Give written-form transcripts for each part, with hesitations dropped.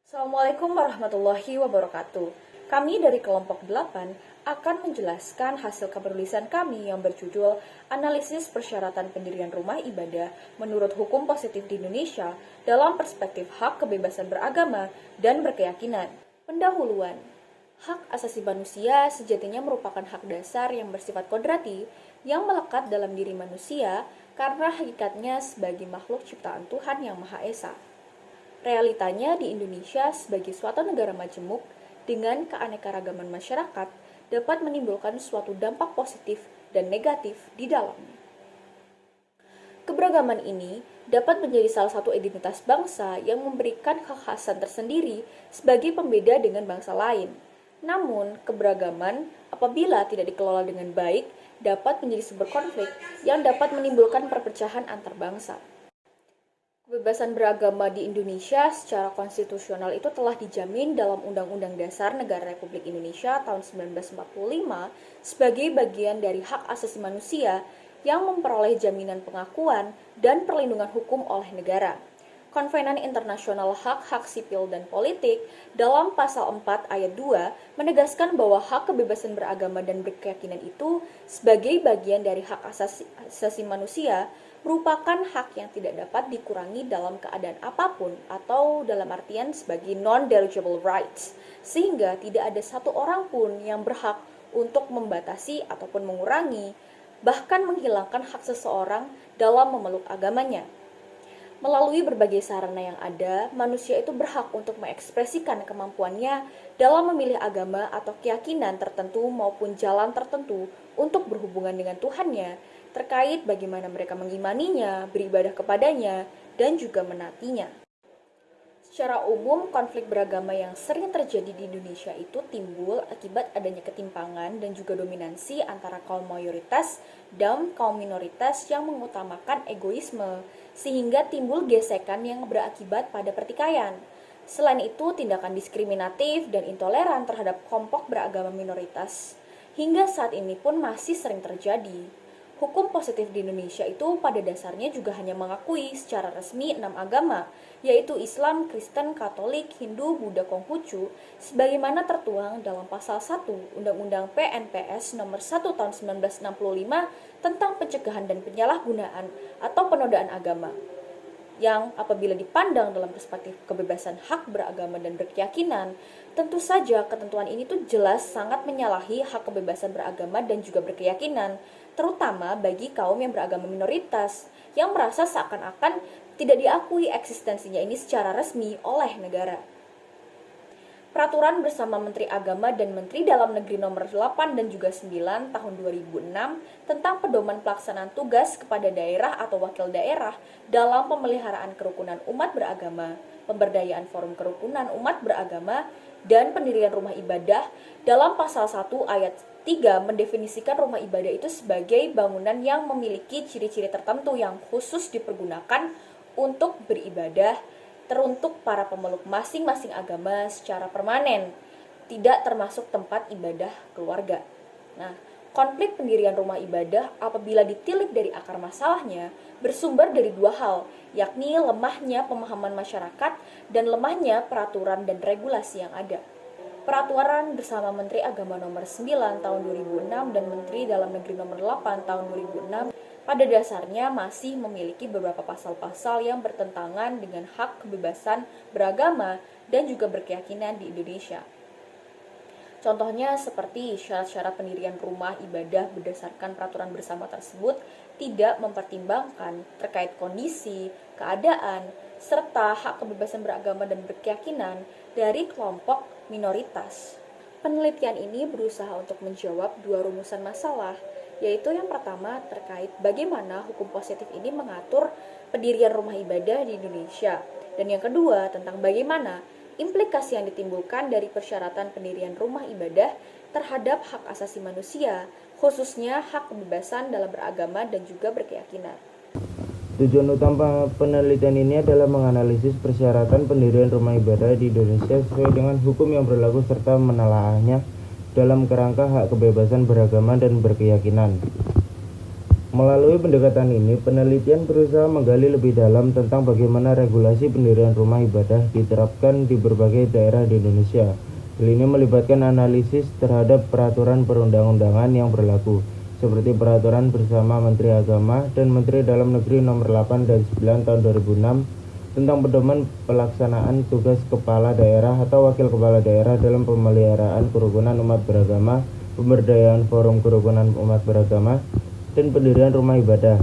Assalamualaikum warahmatullahi wabarakatuh. Kami dari kelompok 8 akan menjelaskan hasil penulisan kami yang berjudul Analisis Persyaratan Pendirian Rumah Ibadah menurut Hukum Positif di Indonesia dalam Perspektif Hak Kebebasan Beragama dan Berkeyakinan. Pendahuluan. Hak asasi manusia sejatinya merupakan hak dasar yang bersifat kodrati yang melekat dalam diri manusia karena hakikatnya sebagai makhluk ciptaan Tuhan yang Maha Esa. Realitanya di Indonesia sebagai suatu negara majemuk dengan keanekaragaman masyarakat dapat menimbulkan suatu dampak positif dan negatif di dalamnya. Keberagaman ini dapat menjadi salah satu identitas bangsa yang memberikan kekhasan tersendiri sebagai pembeda dengan bangsa lain. Namun, keberagaman apabila tidak dikelola dengan baik dapat menjadi sumber konflik yang dapat menimbulkan perpecahan antar bangsa. Kebebasan beragama di Indonesia secara konstitusional itu telah dijamin dalam Undang-Undang Dasar Negara Republik Indonesia tahun 1945 sebagai bagian dari hak asasi manusia yang memperoleh jaminan pengakuan dan perlindungan hukum oleh negara. Konvenan Internasional Hak-Hak Sipil dan Politik dalam Pasal 4 Ayat 2 menegaskan bahwa hak kebebasan beragama dan berkeyakinan itu sebagai bagian dari hak asasi manusia merupakan hak yang tidak dapat dikurangi dalam keadaan apapun atau dalam artian sebagai non-delegible rights, sehingga tidak ada satu orang pun yang berhak untuk membatasi ataupun mengurangi, bahkan menghilangkan hak seseorang dalam memeluk agamanya. Melalui berbagai sarana yang ada, manusia itu berhak untuk mengekspresikan kemampuannya dalam memilih agama atau keyakinan tertentu maupun jalan tertentu untuk berhubungan dengan Tuhannya, terkait bagaimana mereka mengimaninya, beribadah kepadanya, dan juga menaatinya. Secara umum, konflik beragama yang sering terjadi di Indonesia itu timbul akibat adanya ketimpangan dan juga dominansi antara kaum mayoritas dan kaum minoritas yang mengutamakan egoisme, sehingga timbul gesekan yang berakibat pada pertikaian. Selain itu, tindakan diskriminatif dan intoleran terhadap kelompok beragama minoritas hingga saat ini pun masih sering terjadi. Hukum positif di Indonesia itu pada dasarnya juga hanya mengakui secara resmi 6 agama, yaitu Islam, Kristen, Katolik, Hindu, Buddha, Konghucu, sebagaimana tertuang dalam Pasal 1 Undang-Undang PNPS Nomor 1 Tahun 1965 tentang pencegahan dan penyalahgunaan atau penodaan agama, yang apabila dipandang dalam perspektif kebebasan hak beragama dan berkeyakinan, tentu saja ketentuan ini tuh jelas sangat menyalahi hak kebebasan beragama dan juga berkeyakinan, terutama bagi kaum yang beragama minoritas yang merasa seakan-akan tidak diakui eksistensinya ini secara resmi oleh negara. Peraturan bersama Menteri Agama dan Menteri Dalam Negeri Nomor 8 dan juga 9 tahun 2006 tentang pedoman pelaksanaan tugas kepada daerah atau wakil daerah dalam pemeliharaan kerukunan umat beragama, pemberdayaan forum kerukunan umat beragama, dan pendirian rumah ibadah dalam Pasal 1 Ayat 3 mendefinisikan rumah ibadah itu sebagai bangunan yang memiliki ciri-ciri tertentu yang khusus dipergunakan untuk beribadah teruntuk para pemeluk masing-masing agama secara permanen, tidak termasuk tempat ibadah keluarga. Nah, konflik pendirian rumah ibadah apabila ditilik dari akar masalahnya bersumber dari dua hal, yakni lemahnya pemahaman masyarakat dan lemahnya peraturan dan regulasi yang ada. Peraturan bersama Menteri Agama Nomor 9 Tahun 2006 dan Menteri Dalam Negeri Nomor 8 Tahun 2006 pada dasarnya masih memiliki beberapa pasal-pasal yang bertentangan dengan hak kebebasan beragama dan juga berkeyakinan di Indonesia. Contohnya seperti syarat-syarat pendirian rumah ibadah berdasarkan peraturan bersama tersebut tidak mempertimbangkan terkait kondisi, keadaan, serta hak kebebasan beragama dan berkeyakinan dari kelompok minoritas. Penelitian ini berusaha untuk menjawab dua rumusan masalah, yaitu yang pertama terkait bagaimana hukum positif ini mengatur pendirian rumah ibadah di Indonesia, dan yang kedua tentang bagaimana implikasi yang ditimbulkan dari persyaratan pendirian rumah ibadah terhadap hak asasi manusia, khususnya hak kebebasan dalam beragama dan juga berkeyakinan. Tujuan utama penelitian ini adalah menganalisis persyaratan pendirian rumah ibadah di Indonesia sesuai dengan hukum yang berlaku serta menelaahnya dalam kerangka hak kebebasan beragama dan berkeyakinan. Melalui pendekatan ini, penelitian berusaha menggali lebih dalam tentang bagaimana regulasi pendirian rumah ibadah diterapkan di berbagai daerah di Indonesia. Hal ini melibatkan analisis terhadap peraturan perundang-undangan yang berlaku, seperti Peraturan Bersama Menteri Agama dan Menteri Dalam Negeri Nomor 8 dan 9 tahun 2006 tentang pedoman pelaksanaan tugas kepala daerah atau wakil kepala daerah dalam pemeliharaan kerukunan umat beragama, pemberdayaan forum kerukunan umat beragama, dan pendirian rumah ibadah.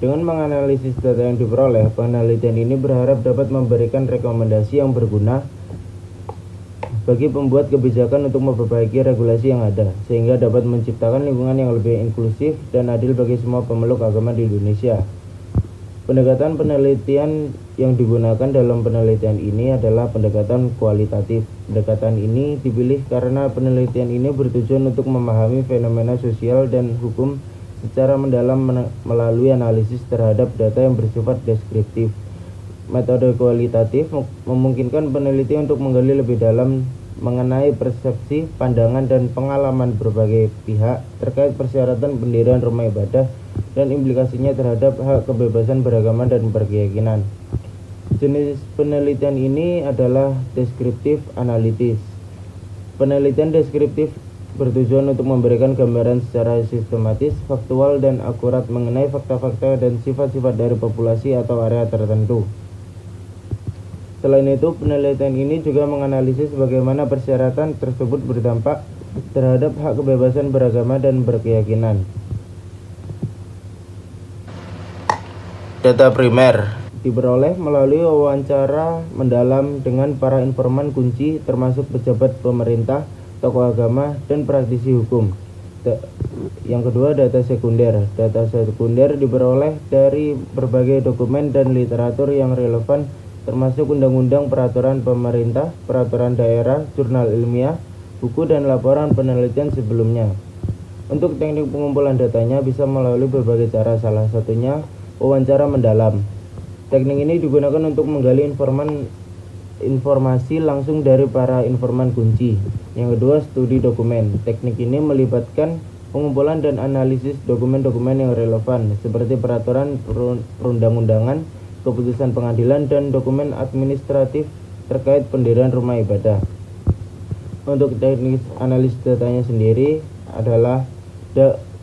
Dengan menganalisis data yang diperoleh, penelitian ini berharap dapat memberikan rekomendasi yang berguna bagi pembuat kebijakan untuk memperbaiki regulasi yang ada, sehingga dapat menciptakan lingkungan yang lebih inklusif dan adil bagi semua pemeluk agama di Indonesia. Pendekatan penelitian yang digunakan dalam penelitian ini adalah pendekatan kualitatif. Pendekatan ini dipilih karena penelitian ini bertujuan untuk memahami fenomena sosial dan hukum secara mendalam melalui analisis terhadap data yang bersifat deskriptif. Metode kualitatif memungkinkan peneliti untuk menggali lebih dalam mengenai persepsi, pandangan, dan pengalaman berbagai pihak terkait persyaratan pendirian rumah ibadah dan implikasinya terhadap hak kebebasan beragama dan berkeyakinan. Jenis penelitian ini adalah deskriptif analitis. Penelitian deskriptif bertujuan untuk memberikan gambaran secara sistematis, faktual, dan akurat mengenai fakta-fakta dan sifat-sifat dari populasi atau area tertentu. Selain itu, penelitian ini juga menganalisis bagaimana persyaratan tersebut berdampak terhadap hak kebebasan beragama dan berkeyakinan. Data primer diperoleh melalui wawancara mendalam dengan para informan kunci termasuk pejabat pemerintah, tokoh agama, dan praktisi hukum. Yang kedua, data sekunder. Data sekunder diperoleh dari berbagai dokumen dan literatur yang relevan termasuk undang-undang, peraturan pemerintah, peraturan daerah, jurnal ilmiah, buku, dan laporan penelitian sebelumnya. Untuk teknik pengumpulan datanya bisa melalui berbagai cara, salah satunya wawancara mendalam. Teknik ini digunakan untuk menggali informasi langsung dari para informan kunci. Yang kedua, studi dokumen. Teknik ini melibatkan pengumpulan dan analisis dokumen-dokumen yang relevan seperti peraturan perundang-undangan, keputusan pengadilan, dan dokumen administratif terkait pendirian rumah ibadah. Untuk teknik analisis datanya sendiri adalah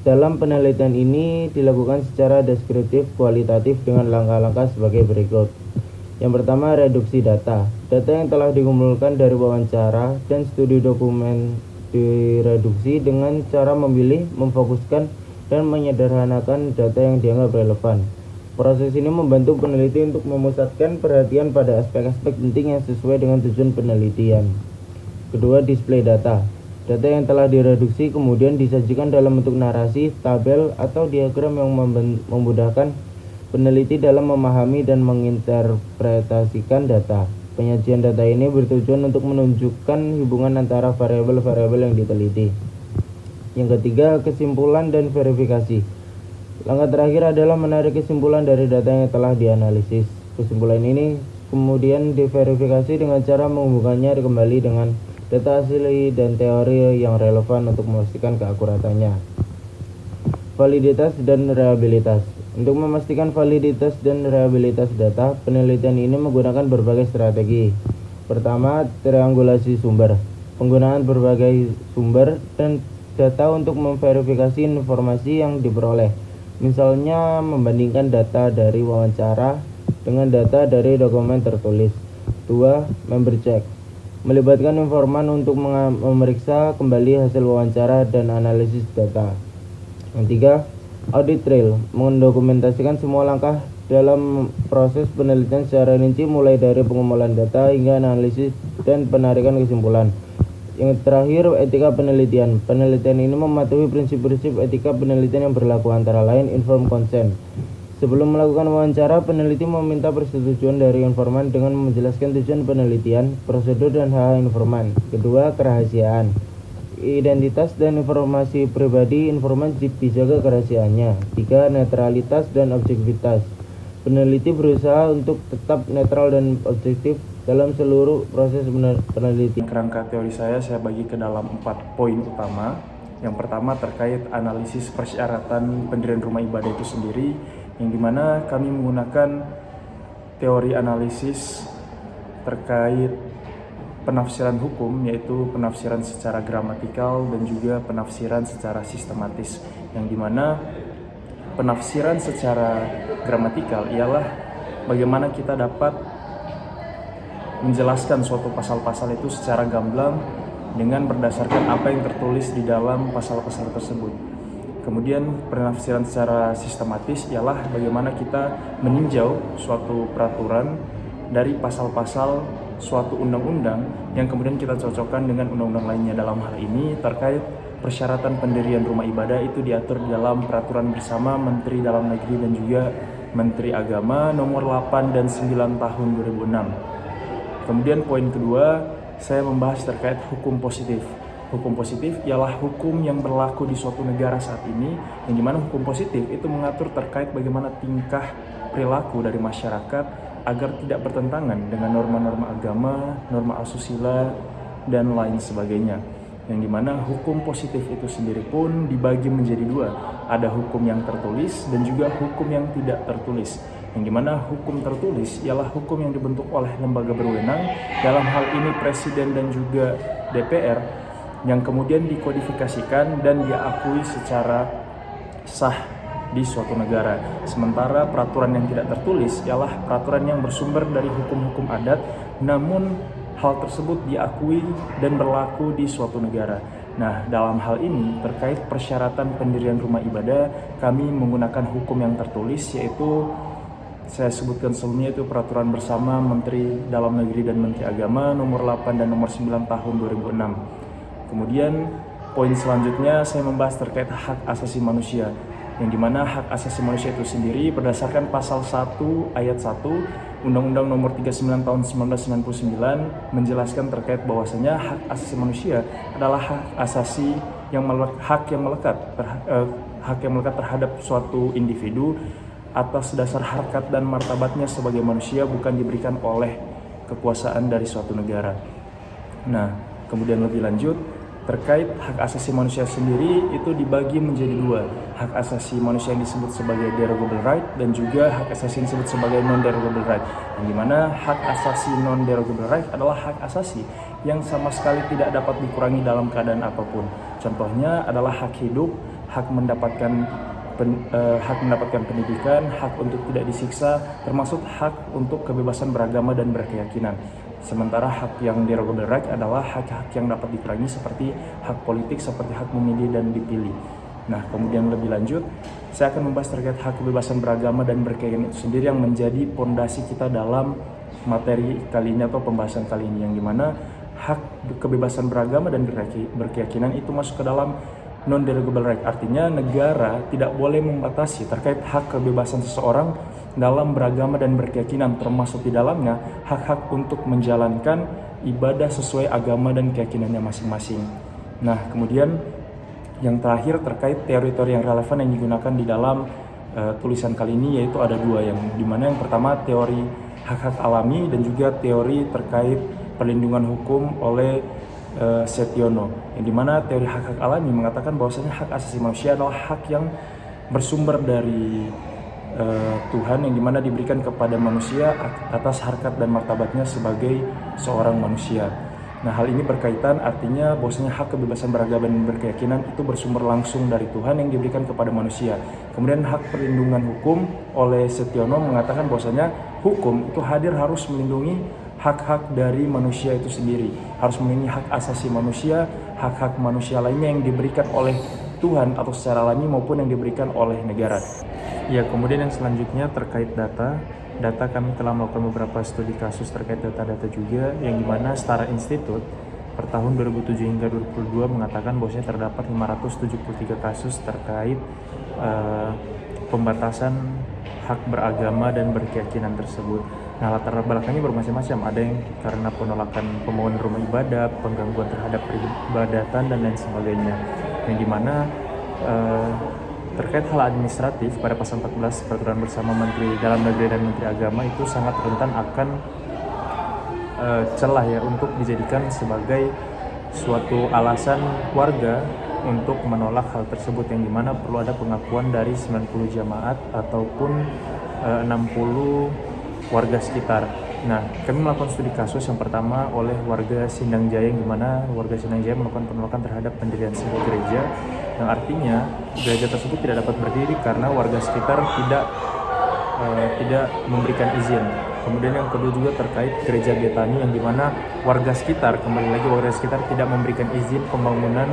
dalam penelitian ini dilakukan secara deskriptif kualitatif dengan langkah-langkah sebagai berikut. Yang pertama, reduksi data. Data yang telah dikumpulkan dari wawancara dan studi dokumen direduksi dengan cara memilih, memfokuskan, dan menyederhanakan data yang dianggap relevan. Proses ini membantu peneliti untuk memusatkan perhatian pada aspek-aspek penting yang sesuai dengan tujuan penelitian. Kedua, display data. Data yang telah direduksi kemudian disajikan dalam bentuk narasi, tabel, atau diagram yang memudahkan peneliti dalam memahami dan menginterpretasikan data. Penyajian data ini bertujuan untuk menunjukkan hubungan antara variabel-variabel yang diteliti. Yang ketiga, kesimpulan dan verifikasi. Langkah terakhir adalah menarik kesimpulan dari data yang telah dianalisis. Kesimpulan ini kemudian diverifikasi dengan cara menghubungkannya kembali dengan data asli dan teori yang relevan untuk memastikan keakuratannya. Validitas dan reliabilitas. Untuk memastikan validitas dan reliabilitas data, penelitian ini menggunakan berbagai strategi. Pertama, triangulasi sumber. Penggunaan berbagai sumber dan data untuk memverifikasi informasi yang diperoleh. Misalnya membandingkan data dari wawancara dengan data dari dokumen tertulis. 2. Member check. Melibatkan informan untuk memeriksa kembali hasil wawancara dan analisis data. Yang 3. Audit trail. Mendokumentasikan semua langkah dalam proses penelitian secara rinci mulai dari pengumpulan data hingga analisis dan penarikan kesimpulan. Yang terakhir, etika penelitian. Penelitian ini mematuhi prinsip-prinsip etika penelitian yang berlaku, antara lain informed consent. Sebelum melakukan wawancara, peneliti meminta persetujuan dari informan dengan menjelaskan tujuan penelitian, prosedur, dan hak informan. Kedua, kerahasiaan. Identitas dan informasi pribadi informan dijaga kerahasiaannya. 3. Netralitas dan objektivitas. Peneliti berusaha untuk tetap netral dan objektif dalam seluruh proses penelitian. Kerangka teori saya bagi ke dalam 4 poin utama. Yang pertama terkait analisis persyaratan pendirian rumah ibadah itu sendiri, yang dimana kami menggunakan teori analisis terkait penafsiran hukum, yaitu penafsiran secara gramatikal dan juga penafsiran secara sistematis, yang dimana penafsiran secara gramatikal ialah bagaimana kita dapat menjelaskan suatu pasal-pasal itu secara gamblang dengan berdasarkan apa yang tertulis di dalam pasal-pasal tersebut. Kemudian penafsiran secara sistematis ialah bagaimana kita meninjau suatu peraturan dari pasal-pasal suatu undang-undang yang kemudian kita cocokkan dengan undang-undang lainnya. Dalam hal ini terkait persyaratan pendirian rumah ibadah itu diatur di dalam peraturan bersama Menteri Dalam Negeri dan juga Menteri Agama nomor 8 dan 9 tahun 2006. Kemudian poin kedua, saya membahas terkait hukum positif. Hukum positif ialah hukum yang berlaku di suatu negara saat ini, yang dimana hukum positif itu mengatur terkait bagaimana tingkah perilaku dari masyarakat agar tidak bertentangan dengan norma-norma agama, norma asusila, dan lain sebagainya. Yang dimana hukum positif itu sendiri pun dibagi menjadi dua. Ada hukum yang tertulis dan juga hukum yang tidak tertulis. Yang dimana hukum tertulis ialah hukum yang dibentuk oleh lembaga berwenang, dalam hal ini Presiden dan juga DPR, yang kemudian dikodifikasikan dan diakui secara sah di suatu negara. Sementara peraturan yang tidak tertulis ialah peraturan yang bersumber dari hukum-hukum adat, namun hal tersebut diakui dan berlaku di suatu negara. Nah, dalam hal ini terkait persyaratan pendirian rumah ibadah, kami menggunakan hukum yang tertulis, yaitu saya sebutkan sebelumnya, itu peraturan bersama Menteri Dalam Negeri dan Menteri Agama nomor 8 dan nomor 9 tahun 2006. Kemudian poin selanjutnya saya membahas terkait hak asasi manusia, yang dimana hak asasi manusia itu sendiri berdasarkan pasal 1 ayat 1 Undang-Undang nomor 39 tahun 1999 menjelaskan terkait bahwasanya hak asasi manusia adalah hak asasi yang melekat terhadap suatu individu atas dasar harkat dan martabatnya sebagai manusia, bukan diberikan oleh kekuasaan dari suatu negara. Nah, kemudian lebih lanjut terkait hak asasi manusia sendiri itu dibagi menjadi dua. Hak asasi manusia yang disebut sebagai derogable right dan juga hak asasi yang disebut sebagai non-derogable right. Yang dimana hak asasi non-derogable right adalah hak asasi yang sama sekali tidak dapat dikurangi dalam keadaan apapun. Contohnya adalah hak hidup, hak mendapatkan pendidikan, hak untuk tidak disiksa, termasuk hak untuk kebebasan beragama dan berkeyakinan. Sementara hak yang derogable right adalah hak-hak yang dapat dikurangi seperti hak politik, seperti hak memilih dan dipilih. Nah, kemudian lebih lanjut, saya akan membahas terkait hak kebebasan beragama dan berkeyakinan itu sendiri yang menjadi pondasi kita dalam materi kali ini atau pembahasan kali ini, yang dimana hak kebebasan beragama dan berkeyakinan itu masuk ke dalam non-derogable right. Artinya negara tidak boleh membatasi terkait hak kebebasan seseorang dalam beragama dan berkeyakinan, termasuk di dalamnya hak-hak untuk menjalankan ibadah sesuai agama dan keyakinannya masing-masing. Nah, kemudian yang terakhir terkait teori-teori yang relevan yang digunakan di dalam tulisan kali ini, yaitu ada dua, yang dimana yang pertama teori hak-hak alami dan juga teori terkait perlindungan hukum oleh Setiono, yang dimana teori hak-hak alami mengatakan bahwasanya hak asasi manusia adalah hak yang bersumber dari Tuhan, yang dimana diberikan kepada manusia atas harkat dan martabatnya sebagai seorang manusia. Nah, hal ini berkaitan, artinya bahwasanya hak kebebasan beragama dan berkeyakinan itu bersumber langsung dari Tuhan yang diberikan kepada manusia. Kemudian hak perlindungan hukum oleh Setiono mengatakan bahwasanya hukum itu hadir harus melindungi hak-hak dari manusia itu sendiri, harus melindungi hak asasi manusia, hak-hak manusia lainnya yang diberikan oleh Tuhan atau secara alami maupun yang diberikan oleh negara. Ya, kemudian yang selanjutnya terkait data kami telah melakukan beberapa studi kasus terkait data-data juga, yang dimana Setara Institute per tahun 2007 hingga 2022 mengatakan bahwasanya terdapat 573 kasus terkait pembatasan hak beragama dan berkeyakinan tersebut. Nah, latar belakangnya bermacam-macam. Ada yang karena penolakan pembangunan rumah ibadah, penggangguan terhadap peribadatan dan lain sebagainya. Yang dimana terkait hal administratif pada pasal 14 peraturan bersama Menteri Dalam Negeri dan Menteri Agama itu sangat rentan akan celah ya untuk dijadikan sebagai suatu alasan warga untuk menolak hal tersebut, yang dimana perlu ada pengakuan dari 90 jamaat ataupun 60 warga sekitar. Nah, kami melakukan studi kasus yang pertama oleh warga Sindang Jaya, yang dimana warga Sindang Jaya melakukan penolakan terhadap pendirian sebuah gereja, yang artinya gereja tersebut tidak dapat berdiri karena warga sekitar tidak memberikan izin. Kemudian yang kedua juga terkait gereja Betani, yang dimana warga sekitar tidak memberikan izin pembangunan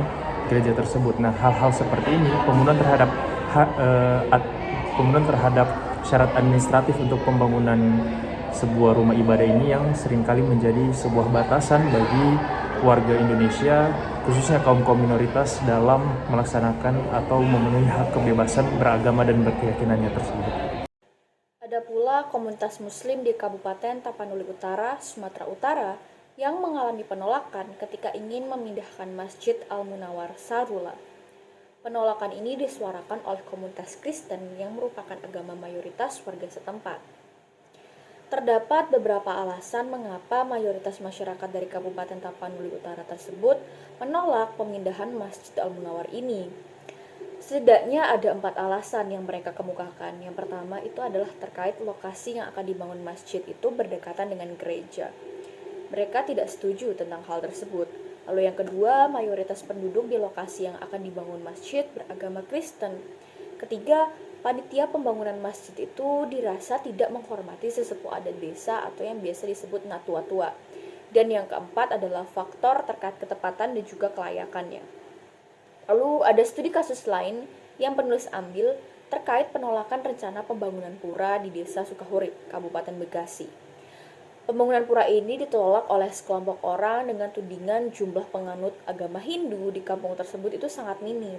gereja tersebut. Nah, hal-hal seperti ini, pemenuhan terhadap syarat administratif untuk pembangunan sebuah rumah ibadah ini yang seringkali menjadi sebuah batasan bagi warga Indonesia, khususnya kaum-kaum minoritas, dalam melaksanakan atau memenuhi hak kebebasan beragama dan berkeyakinannya tersebut. Ada pula komunitas muslim di Kabupaten Tapanuli Utara, Sumatera Utara yang mengalami penolakan ketika ingin memindahkan Masjid Al-Munawwar Sarula. Penolakan ini disuarakan oleh komunitas Kristen yang merupakan agama mayoritas warga setempat. Terdapat beberapa alasan mengapa mayoritas masyarakat dari Kabupaten Tapanuli Utara tersebut menolak pemindahan Masjid Al-Munawwar ini. Setidaknya ada 4 alasan yang mereka kemukakan. Yang pertama itu adalah terkait lokasi yang akan dibangun masjid itu berdekatan dengan gereja. Mereka tidak setuju tentang hal tersebut. Lalu yang kedua, mayoritas penduduk di lokasi yang akan dibangun masjid beragama Kristen. Ketiga, panitia pembangunan masjid itu dirasa tidak menghormati sesepuh adat desa atau yang biasa disebut natua-tua. Dan yang keempat adalah faktor terkait ketepatan dan juga kelayakannya. Lalu ada studi kasus lain yang penulis ambil terkait penolakan rencana pembangunan pura di Desa Sukahurip, Kabupaten Bekasi. Pembangunan pura ini ditolak oleh sekelompok orang dengan tudingan jumlah penganut agama Hindu di kampung tersebut itu sangat minim.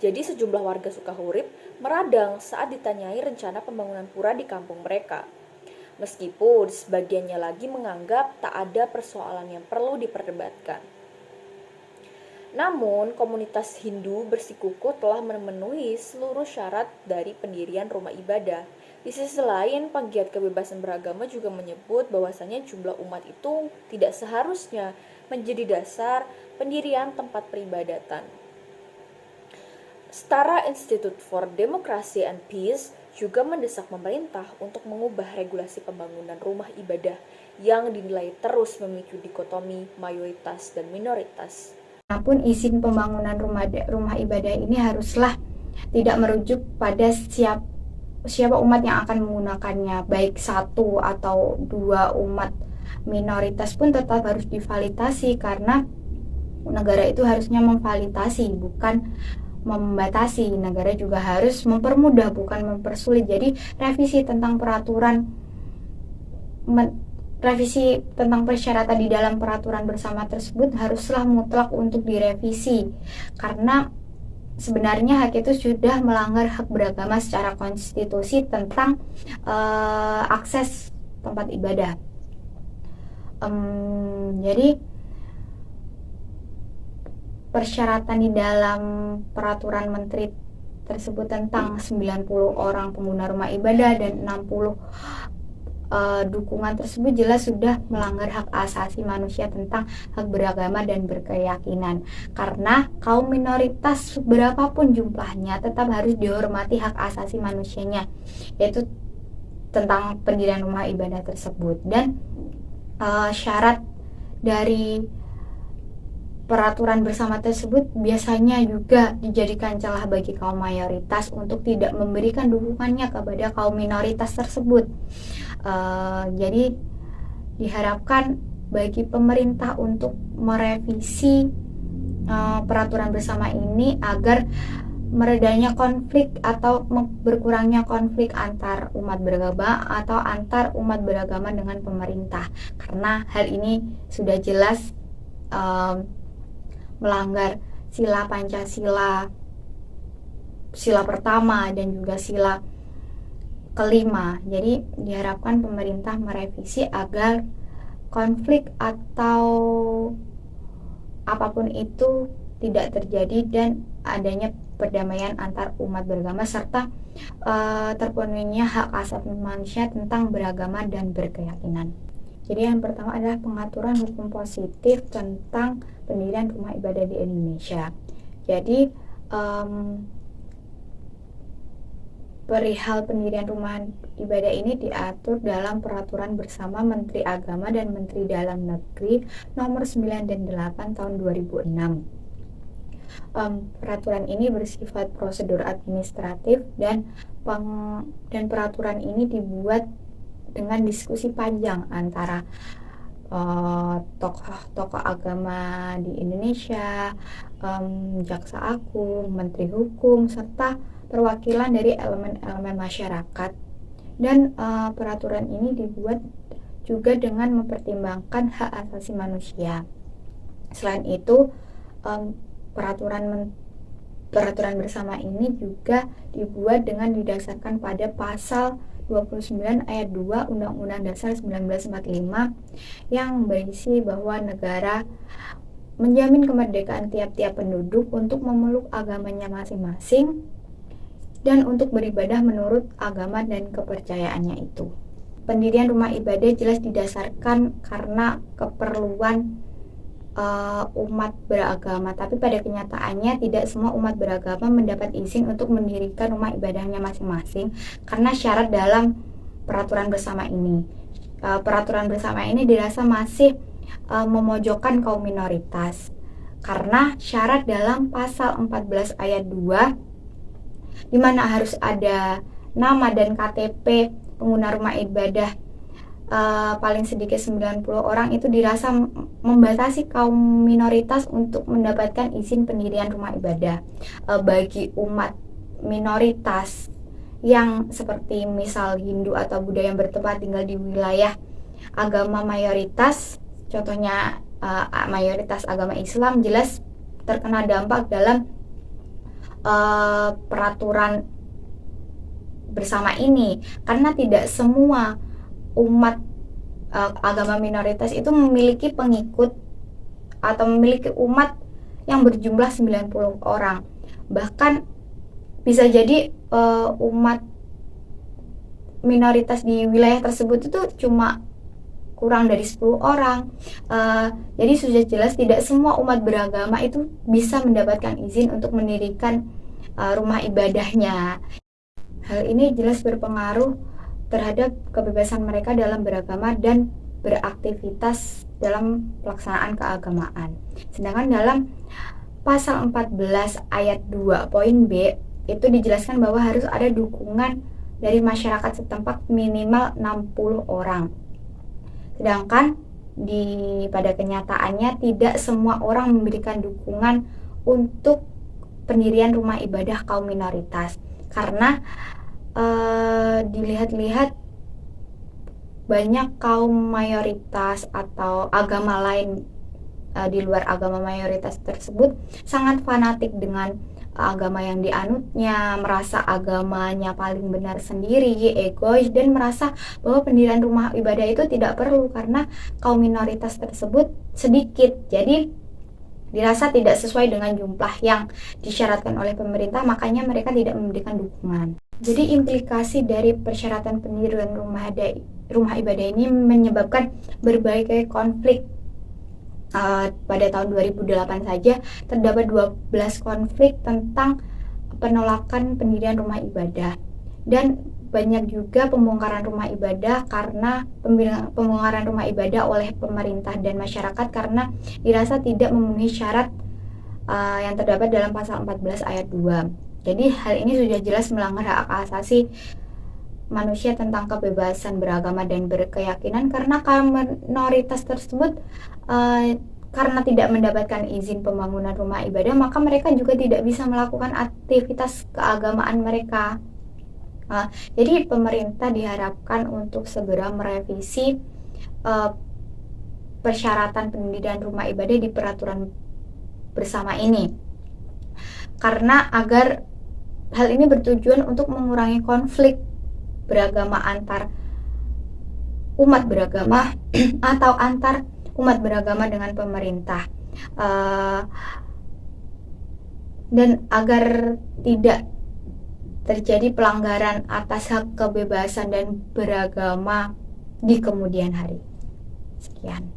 Jadi sejumlah warga Sukahurip meradang saat ditanyai rencana pembangunan pura di kampung mereka. Meskipun sebagiannya lagi menganggap tak ada persoalan yang perlu diperdebatkan. Namun, komunitas Hindu bersikukuh telah memenuhi seluruh syarat dari pendirian rumah ibadah. Di sisi lain, penggiat kebebasan beragama juga menyebut bahwasanya jumlah umat itu tidak seharusnya menjadi dasar pendirian tempat peribadatan. Setara Institute for Democracy and Peace juga mendesak pemerintah untuk mengubah regulasi pembangunan rumah ibadah yang dinilai terus memicu dikotomi mayoritas dan minoritas. Namun izin pembangunan rumah ibadah ini haruslah tidak merujuk pada siapa umat yang akan menggunakannya, baik 1 atau 2 umat. Minoritas pun tetap harus divalidasi karena negara itu harusnya memvalidasi, bukan membatasi. Negara juga harus mempermudah, bukan mempersulit. Jadi revisi tentang persyaratan di dalam peraturan bersama tersebut haruslah mutlak untuk direvisi, karena sebenarnya hak itu sudah melanggar hak beragama secara konstitusi tentang akses tempat ibadah. Jadi persyaratan di dalam peraturan menteri tersebut tentang 90 orang pengguna rumah ibadah dan 60 dukungan tersebut jelas sudah melanggar hak asasi manusia tentang hak beragama dan berkeyakinan, karena kaum minoritas berapapun jumlahnya tetap harus dihormati hak asasi manusianya, yaitu tentang pendirian rumah ibadah tersebut. Dan syarat dari peraturan bersama tersebut biasanya juga dijadikan celah bagi kaum mayoritas untuk tidak memberikan dukungannya kepada kaum minoritas tersebut. Jadi diharapkan bagi pemerintah untuk merevisi peraturan bersama ini agar meredanya konflik atau berkurangnya konflik antar umat beragama atau antar umat beragama dengan pemerintah, karena hal ini sudah jelas melanggar sila Pancasila, sila pertama dan juga sila kelima. Jadi diharapkan pemerintah merevisi agar konflik atau apapun itu tidak terjadi dan adanya perdamaian antar umat beragama serta terpenuhinya hak asasi manusia tentang beragama dan berkeyakinan. Jadi yang pertama adalah pengaturan hukum positif tentang pendirian rumah ibadah di Indonesia. Jadi perihal pendirian rumah ibadah ini diatur dalam Peraturan Bersama Menteri Agama dan Menteri Dalam Negeri nomor 9 dan 8 tahun 2006. Peraturan ini bersifat prosedur administratif dan peraturan ini dibuat dengan diskusi panjang antara tokoh-tokoh agama di Indonesia, jaksa agung, menteri hukum, serta perwakilan dari elemen-elemen masyarakat. Dan peraturan ini dibuat juga dengan mempertimbangkan hak asasi manusia. Selain itu, peraturan bersama ini juga dibuat dengan didasarkan pada pasal 29 ayat 2 Undang-Undang Dasar 1945 yang berisi bahwa negara menjamin kemerdekaan tiap-tiap penduduk untuk memeluk agamanya masing-masing dan untuk beribadah menurut agama dan kepercayaannya itu. Pendirian rumah ibadah jelas didasarkan karena keperluan umat beragama, tapi pada kenyataannya tidak semua umat beragama mendapat izin untuk mendirikan rumah ibadahnya masing-masing karena syarat dalam peraturan bersama ini. Peraturan bersama ini dirasa masih memojokkan kaum minoritas karena syarat dalam pasal 14 ayat 2 di mana harus ada nama dan KTP pengguna rumah ibadah paling sedikit 90 orang itu dirasa membatasi kaum minoritas untuk mendapatkan izin pendirian rumah ibadah. Bagi umat minoritas yang seperti misal Hindu atau Buddha yang bertempat tinggal di wilayah agama mayoritas, contohnya mayoritas agama Islam, jelas terkena dampak dalam peraturan bersama ini karena tidak semua umat agama minoritas itu memiliki pengikut atau memiliki umat yang berjumlah 90 orang. Bahkan bisa jadi umat minoritas di wilayah tersebut itu cuma kurang dari 10 orang. Jadi sudah jelas tidak semua umat beragama itu bisa mendapatkan izin untuk mendirikan rumah ibadahnya. Hal ini jelas berpengaruh terhadap kebebasan mereka dalam beragama dan beraktivitas dalam pelaksanaan keagamaan. Sedangkan dalam pasal 14 ayat 2 poin B itu dijelaskan bahwa harus ada dukungan dari masyarakat setempat minimal 60 orang. Sedangkan pada kenyataannya tidak semua orang memberikan dukungan untuk pendirian rumah ibadah kaum minoritas karena dilihat-lihat banyak kaum mayoritas atau agama lain di luar agama mayoritas tersebut sangat fanatik dengan agama yang dianutnya, merasa agamanya paling benar sendiri, egois, dan merasa bahwa pendirian rumah ibadah itu tidak perlu karena kaum minoritas tersebut sedikit. Jadi dirasa tidak sesuai dengan jumlah yang disyaratkan oleh pemerintah, makanya mereka tidak memberikan dukungan. Jadi implikasi dari persyaratan pendirian rumah ibadah ini menyebabkan berbagai konflik. Pada tahun 2008 saja terdapat 12 konflik tentang penolakan pendirian rumah ibadah, dan banyak juga pembongkaran rumah ibadah karena pembongkaran rumah ibadah oleh pemerintah dan masyarakat karena dirasa tidak memenuhi syarat yang terdapat dalam pasal 14 ayat 2. Jadi hal ini sudah jelas melanggar hak asasi manusia tentang kebebasan beragama dan berkeyakinan karena kaum minoritas tersebut karena tidak mendapatkan izin pembangunan rumah ibadah, maka mereka juga tidak bisa melakukan aktivitas keagamaan mereka. Jadi pemerintah diharapkan untuk segera merevisi persyaratan pendirian rumah ibadah di peraturan bersama ini, karena agar hal ini bertujuan untuk mengurangi konflik beragama antar umat beragama atau antar umat beragama dengan pemerintah, dan agar tidak terjadi pelanggaran atas hak kebebasan dan beragama di kemudian hari. Sekian.